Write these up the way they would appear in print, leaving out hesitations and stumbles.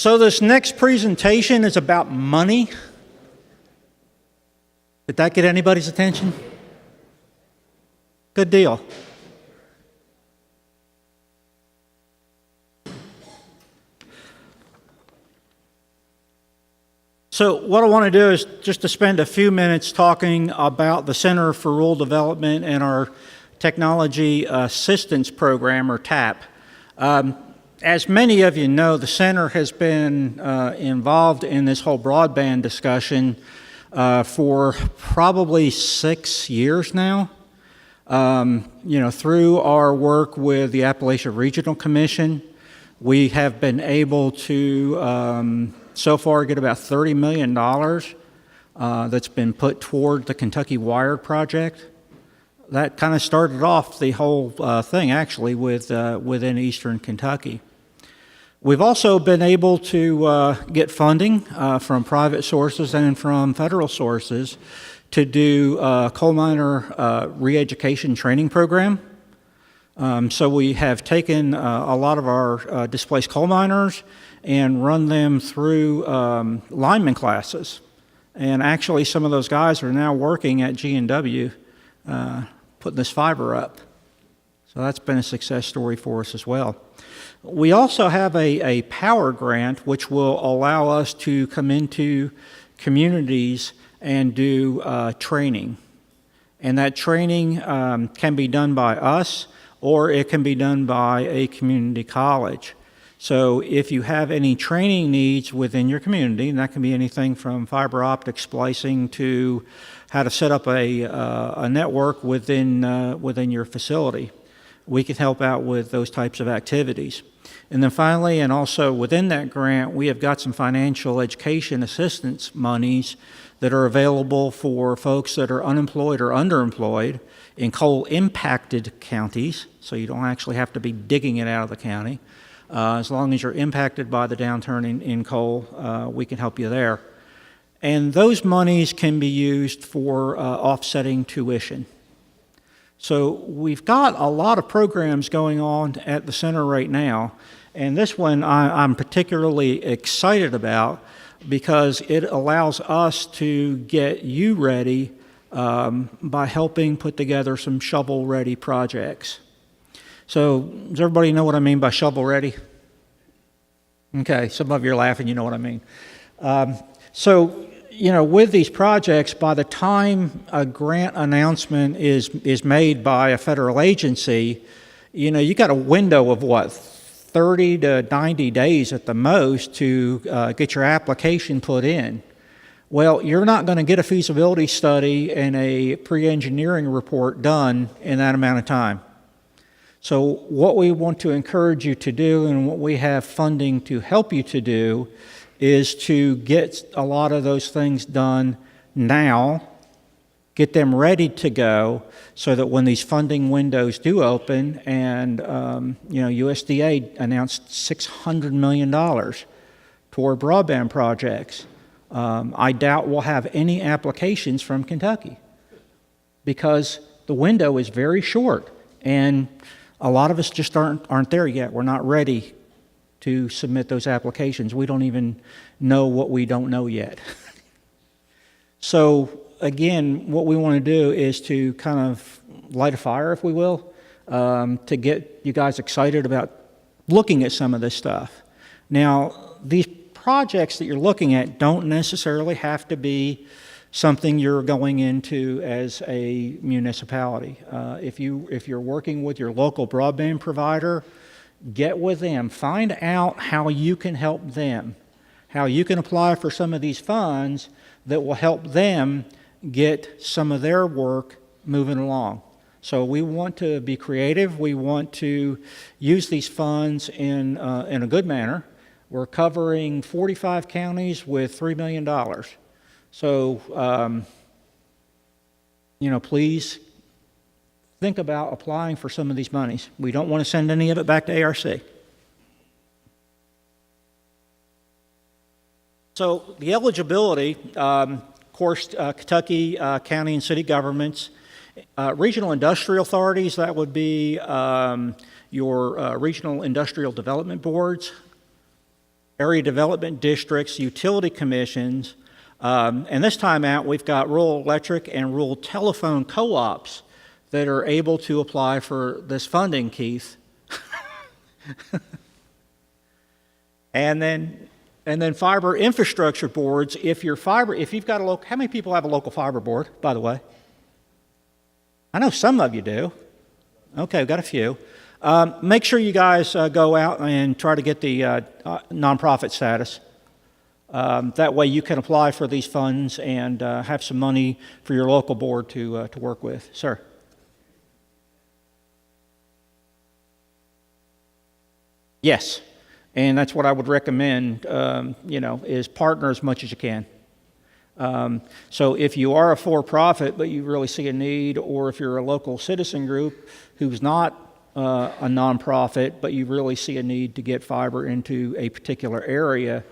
So this next presentation is about money. Did that get anybody's attention? Good deal. So what I want to do is just to spend a few minutes talking about the Center for Rural Development and our Technology Assistance Program, or TAP. As many of you know, the center has been involved in this whole broadband discussion for probably 6 years now. Through our work with the Appalachian Regional Commission, we have been able to so far get about $30 million that's been put toward the Kentucky Wired project. That kind of started off the whole thing, actually, within Eastern Kentucky. We've also been able to get funding from private sources and from federal sources to do a coal miner re-education training program. So we have taken a lot of our displaced coal miners and run them through lineman classes. And actually, some of those guys are now working at G&W putting this fiber up. So that's been a success story for us as well. We also have a power grant which will allow us to come into communities and do training. And that training can be done by us, or it can be done by a community college. So if you have any training needs within your community, and that can be anything from fiber optic splicing to how to set up a network within your facility, we can help out with those types of activities. And then finally, and also within that grant, we have got some financial education assistance monies that are available for folks that are unemployed or underemployed in coal-impacted counties, so you don't actually have to be digging it out of the county. As long as you're impacted by the downturn in coal, we can help you there. And those monies can be used for offsetting tuition. So we've got a lot of programs going on at the center right now, and this one I'm particularly excited about because it allows us to get you ready by helping put together some shovel-ready projects. So does everybody know what I mean by shovel-ready? Okay, some of you are laughing, you know what I mean. With these projects, by the time a grant announcement is made by a federal agency, you got a window of 30 to 90 days at the most to get your application put in. Well, you're not going to get a feasibility study and a pre-engineering report done in that amount of time. So what we want to encourage you to do, and what we have funding to help you to do, is to get a lot of those things done now, get them ready to go, so that when these funding windows do open, and USDA announced $600 million toward broadband projects. I doubt we'll have any applications from Kentucky because the window is very short, and a lot of us just aren't there yet. We're not ready to submit those applications. We don't even know what we don't know yet. So again, what we want to do is to kind of light a fire, if we will, to get you guys excited about looking at some of this stuff. Now, these projects that you're looking at don't necessarily have to be something you're going into as a municipality. If you're working with your local broadband provider, get with them. Find out how you can help them, how you can apply for some of these funds that will help them get some of their work moving along. So we want to be creative. We want to use these funds in a good manner. We're covering 45 counties with $3 million. So, please think about applying for some of these monies. We don't want to send any of it back to ARC. So the eligibility, of course, Kentucky county and city governments, regional industrial authorities, that would be your regional industrial development boards, area development districts, utility commissions, and this time out we've got rural electric and rural telephone co-ops that are able to apply for this funding, Keith. And then fiber infrastructure boards. If you've got a local, how many people have a local fiber board, by the way? I know some of you do. Okay, we've got a few. Make sure you guys go out and try to get the nonprofit status. That way you can apply for these funds and have some money for your local board to work with. Sir? Yes, and that's what I would recommend, is partner as much as you can. So if you are a for-profit but you really see a need, or if you're a local citizen group who's not a nonprofit but you really see a need to get fiber into a particular area,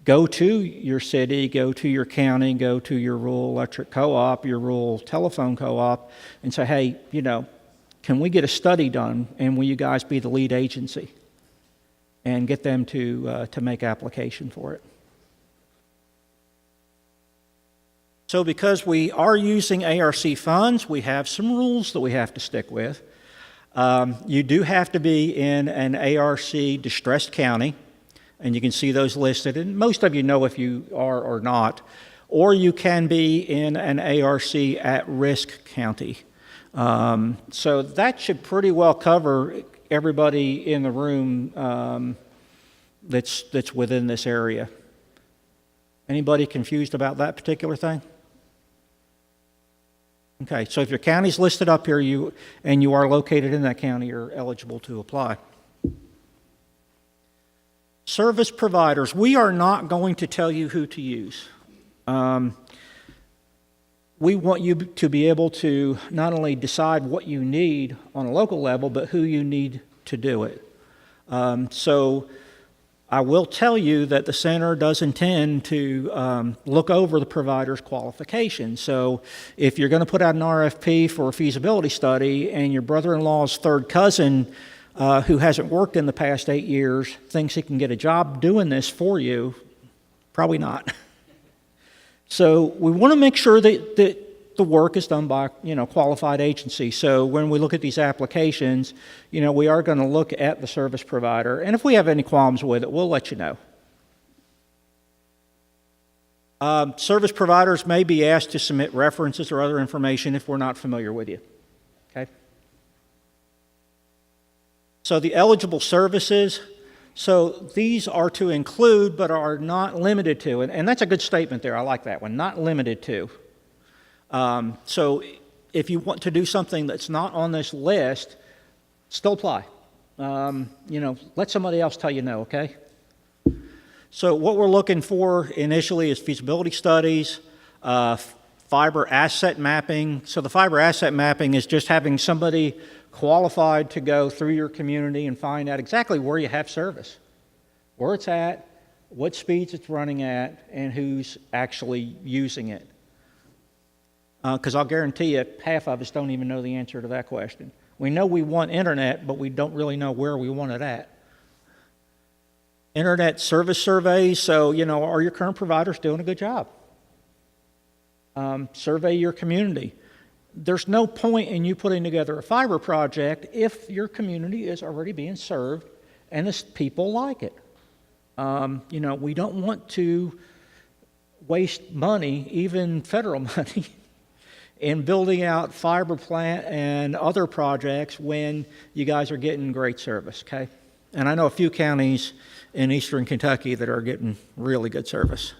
go to your city, go to your county, go to your rural electric co-op, your rural telephone co-op, and say, hey, can we get a study done, and will you guys be the lead agency? And get them to make application for it. So because we are using ARC funds, we have some rules that we have to stick with. You do have to be in an ARC distressed county, and you can see those listed, and most of you know if you are or not, or you can be in an ARC at-risk county. So that should pretty well cover everybody in the room that's within this area. Anybody confused about that particular thing? Okay, so if your county's listed up here and you are located in that county, you're eligible to apply. Service providers, we are not going to tell you who to use. We want you to be able to not only decide what you need on a local level, but who you need to do it. So I will tell you that the center does intend to look over the provider's qualifications. So if you're going to put out an RFP for a feasibility study and your brother-in-law's third cousin who hasn't worked in the past 8 years thinks he can get a job doing this for you, probably not. So we want to make sure that the work is done by qualified agency. So when we look at these applications, we are going to look at the service provider, and if we have any qualms with it, we'll let you know. Service providers may be asked to submit references or other information if we're not familiar with you. Okay. So the eligible services. So these are to include but are not limited to, and that's a good statement there. I like that one, not limited to. So if you want to do something that's not on this list, still apply. Let somebody else tell you no, okay? So what we're looking for initially is feasibility studies, fiber asset mapping. So the fiber asset mapping is just having somebody qualified to go through your community and find out exactly where you have service, where it's at, what speeds it's running at, and who's actually using it. Because I'll guarantee you, half of us don't even know the answer to that question. We know we want internet, but we don't really know where we want it at. Internet service surveys, so, are your current providers doing a good job? Survey your community. There's no point in you putting together a fiber project if your community is already being served and the people like it. We don't want to waste money, even federal money, in building out fiber plant and other projects when you guys are getting great service, okay? And I know a few counties in eastern Kentucky that are getting really good service.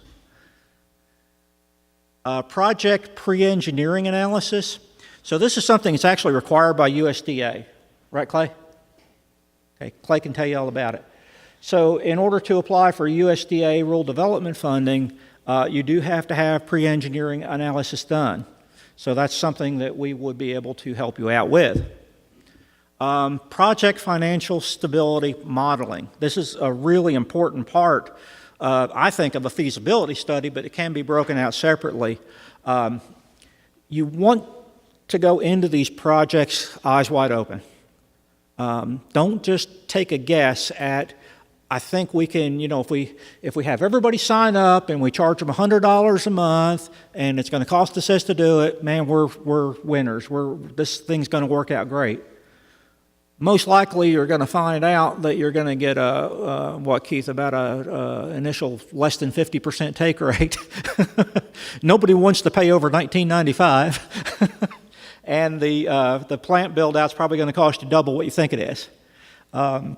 Project pre-engineering analysis. So this is something that's actually required by USDA. Right, Clay? Okay, Clay can tell you all about it. So in order to apply for USDA rural development funding, you do have to have pre-engineering analysis done. So that's something that we would be able to help you out with. Project financial stability modeling. This is a really important part, I think, of a feasibility study, but it can be broken out separately. You want to go into these projects eyes wide open. Don't just take a guess at, I think we can, if we have everybody sign up and we charge them $100 a month, and it's going to cost us this to do it, man, we're winners. This thing's going to work out great. Most likely, you're going to find out that you're going to get Keith, about a initial less than 50% take rate. Nobody wants to pay over $19.95, and the plant build out's probably going to cost you double what you think it is.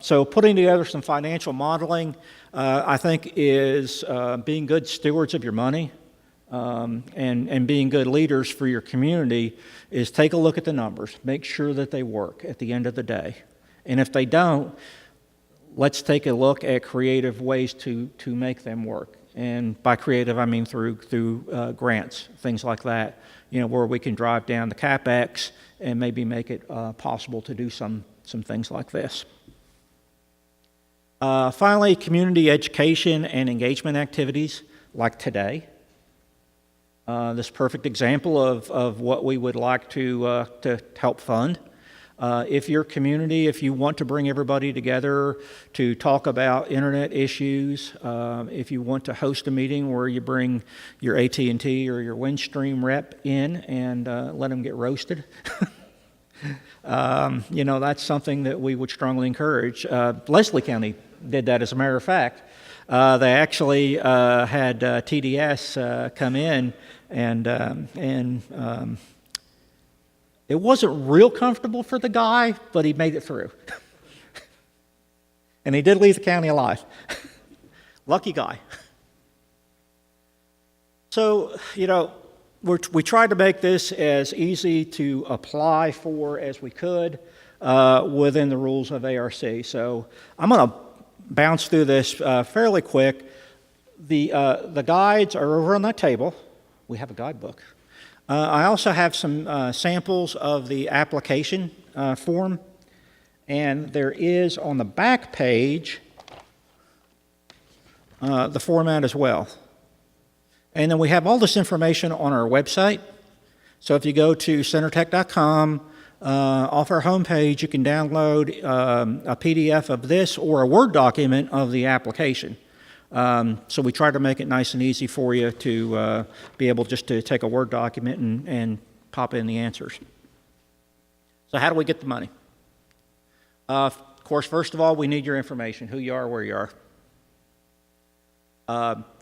So putting together some financial modeling, I think, is being good stewards of your money, and being good leaders for your community is take a look at the numbers. Make sure that they work at the end of the day. And if they don't, let's take a look at creative ways to make them work. And by creative, I mean through grants, things like that, where we can drive down the CapEx and maybe make it possible to do some things like this. Finally, community education and engagement activities like today. This perfect example of what we would like to help fund. If your community, if you want to bring everybody together to talk about internet issues, if you want to host a meeting where you bring your AT&T or your Windstream rep in and let them get roasted, that's something that we would strongly encourage. Leslie County did that, as a matter of fact. They actually had TDS come in, and it wasn't real comfortable for the guy, but he made it through. And he did leave the county alive. Lucky guy. So, we tried to make this as easy to apply for as we could within the rules of ARC. So I'm going to bounce through this fairly quick. The guides are over on that table. We have a guidebook. I also have some samples of the application form, and there is on the back page the format as well. And then we have all this information on our website. So if you go to centertech.com, off our homepage, you can download a PDF of this or a Word document of the application. So we try to make it nice and easy for you to be able just to take a Word document and pop in the answers. So how do we get the money? Of course, first of all, we need your information, who you are, where you are.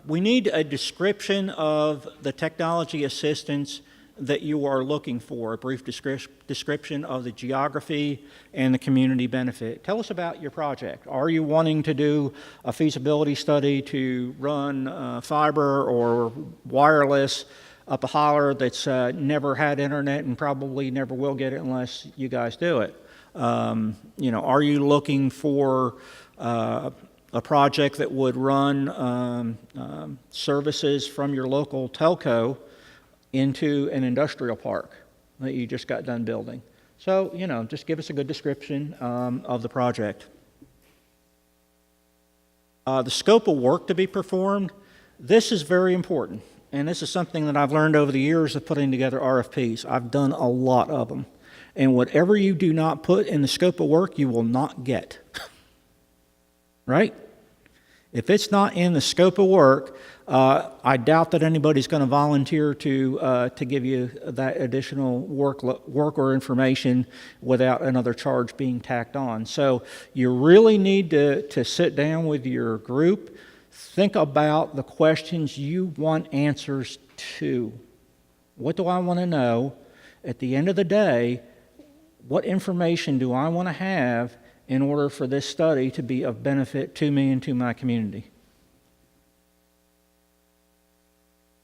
We need a description of the technology assistance that you are looking for, a brief description of the geography and the community benefit. Tell us about your project. Are you wanting to do a feasibility study to run fiber or wireless up a holler that's never had internet and probably never will get it unless you guys do it? Are you looking for a project that would run services from your local telco into an industrial park that you just got done building? So, just give us a good description of the project. The scope of work to be performed, this is very important. And this is something that I've learned over the years of putting together RFPs. I've done a lot of them. And whatever you do not put in the scope of work, you will not get. Right? If it's not in the scope of work, I doubt that anybody's going to volunteer to give you that additional work or information without another charge being tacked on. So you really need to sit down with your group, think about the questions you want answers to. What do I want to know? At the end of the day, what information do I want to have in order for this study to be of benefit to me and to my community?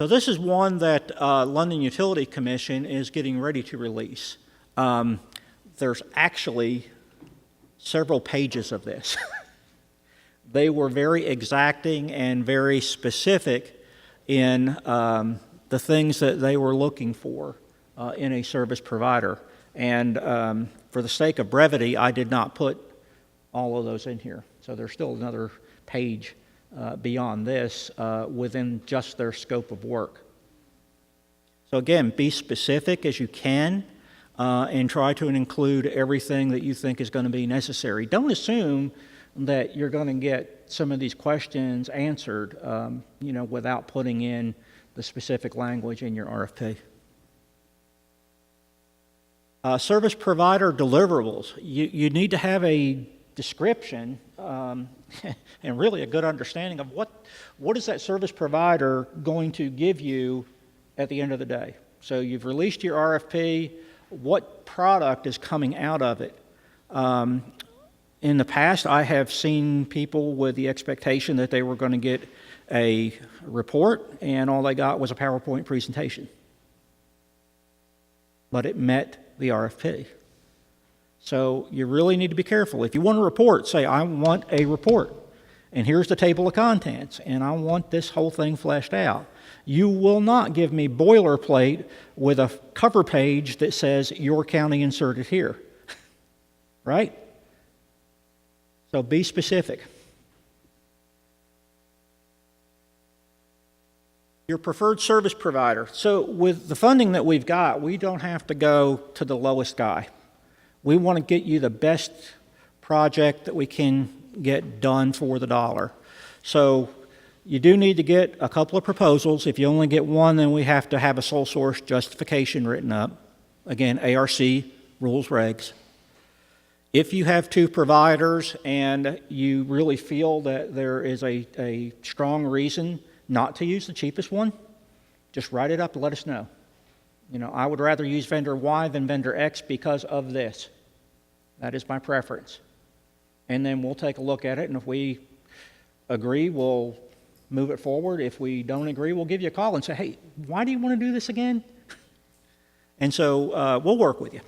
So this is one that London Utility Commission is getting ready to release. There's actually several pages of this. They were very exacting and very specific in the things that they were looking for in a service provider. And for the sake of brevity, I did not put all of those in here. So there's still another page beyond this within just their scope of work. So again, be specific as you can and try to include everything that you think is going to be necessary. Don't assume that you're going to get some of these questions answered, without putting in the specific language in your RFP. Service provider deliverables. You need to have a description and really a good understanding of what is that service provider going to give you at the end of the day. So you've released your RFP, what product is coming out of it? In the past, I have seen people with the expectation that they were going to get a report and all they got was a PowerPoint presentation. But it met the RFP. So you really need to be careful. If you want a report, say, I want a report, and here's the table of contents, and I want this whole thing fleshed out. You will not give me boilerplate with a cover page that says your county inserted here, right? So be specific. Your preferred service provider. So with the funding that we've got, we don't have to go to the lowest guy. We want to get you the best project that we can get done for the dollar. So you do need to get a couple of proposals. If you only get one, then we have to have a sole source justification written up. Again, ARC rules, regs. If you have two providers and you really feel that there is a strong reason not to use the cheapest one, just write it up and let us know. I would rather use vendor Y than vendor X because of this. That is my preference. And then we'll take a look at it, and if we agree, we'll move it forward. If we don't agree, we'll give you a call and say, hey, why do you want to do this again? And so we'll work with you.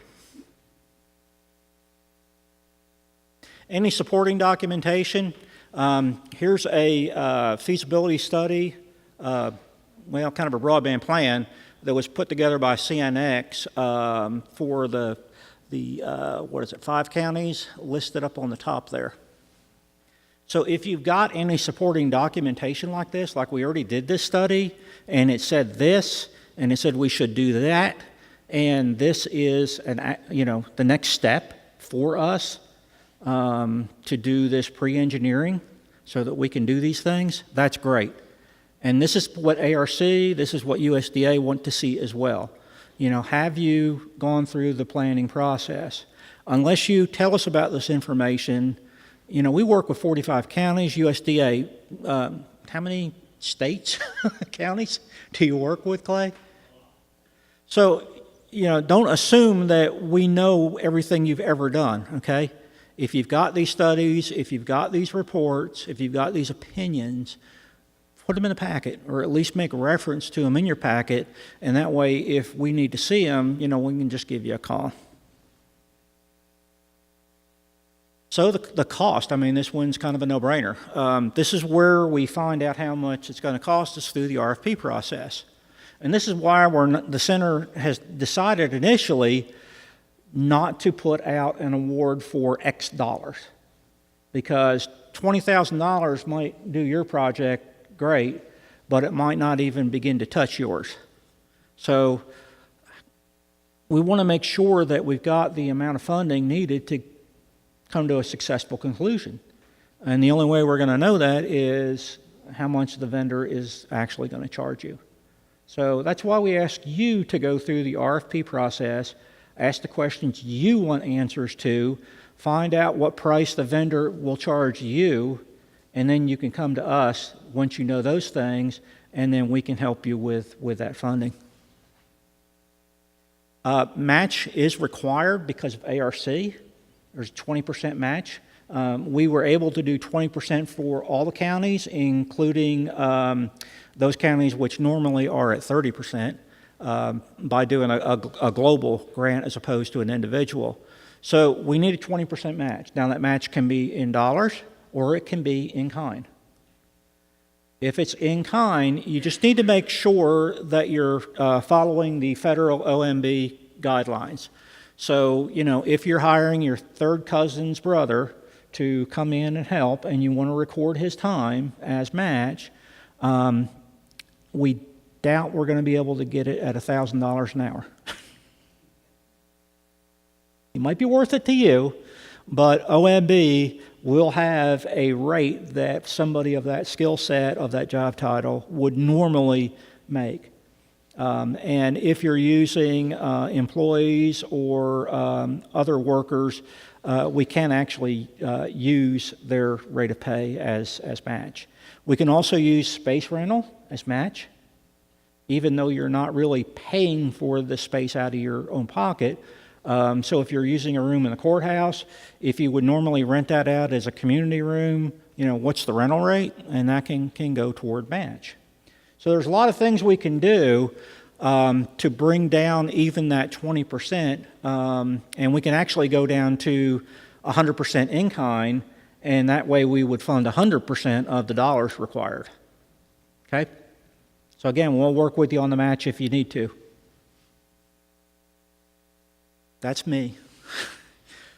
Any supporting documentation? Here's a feasibility study, kind of a broadband plan that was put together by CNX for the 5 counties listed up on the top there. So if you've got any supporting documentation like this, like we already did this study, and it said this, and it said we should do that, and this is the next step for us to do this pre-engineering so that we can do these things, that's great. And this is what ARC, this is what USDA want to see as well. Have you gone through the planning process? Unless you tell us about this information, we work with 45 counties, USDA, how many states, counties do you work with, Clay? So, don't assume that we know everything you've ever done, okay? If you've got these studies, if you've got these reports, if you've got these opinions, put them in a packet, or at least make reference to them in your packet, and that way, if we need to see them, we can just give you a call. So the cost, this one's kind of a no-brainer. This is where we find out how much it's going to cost us through the RFP process. And this is why the center has decided initially not to put out an award for X dollars, because $20,000 might do your project great, but it might not even begin to touch yours. So we want to make sure that we've got the amount of funding needed to come to a successful conclusion. And the only way we're going to know that is how much the vendor is actually going to charge you. So that's why we ask you to go through the RFP process, ask the questions you want answers to, find out what price the vendor will charge you, and then you can come to us once you know those things, and then we can help you with that funding. Match is required because of ARC. There's a 20% match. We were able to do 20% for all the counties, including those counties which normally are at 30%, by doing a global grant as opposed to an individual. So we need a 20% match. Now that match can be in dollars or it can be in kind. If it's in kind, you just need to make sure that you're following the federal OMB guidelines. So, if you're hiring your third cousin's brother to come in and help and you want to record his time as match, we doubt we're going to be able to get it at $1,000 an hour. It might be worth it to you, but OMB will have a rate that somebody of that skill set, of that job title, would normally make. And if you're using employees or other workers, we can actually use their rate of pay as match. We can also use space rental as match, even though you're not really paying for the space out of your own pocket. So if you're using a room in the courthouse, if you would normally rent that out as a community room, what's the rental rate? And that can go toward match. So there's a lot of things we can do to bring down even that 20%, and we can actually go down to 100% in kind, and that way we would fund 100% of the dollars required. Okay? So again, we'll work with you on the match if you need to. That's me.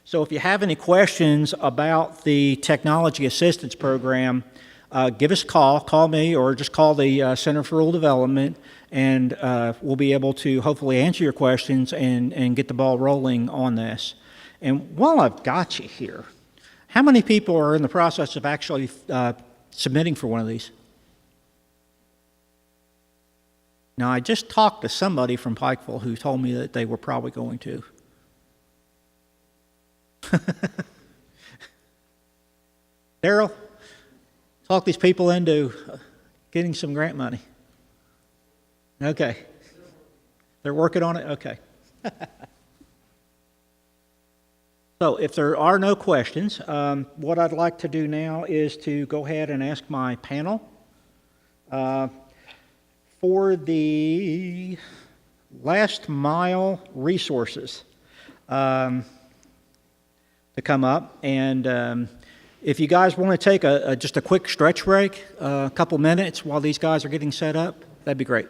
So if you have any questions about the Technology Assistance Program, give us a call. Call me or just call the Center for Rural Development, and we'll be able to hopefully answer your questions and get the ball rolling on this. And while I've got you here, how many people are in the process of actually submitting for one of these? Now, I just talked to somebody from Pikeville who told me that they were probably going to. Daryl, talk these people into getting some grant money. Okay. They're working on it? Okay. So if there are no questions, what I'd like to do now is to go ahead and ask my panel for the last mile resources to come up. And if you guys want to take just a quick stretch break, a couple minutes while these guys are getting set up, that'd be great.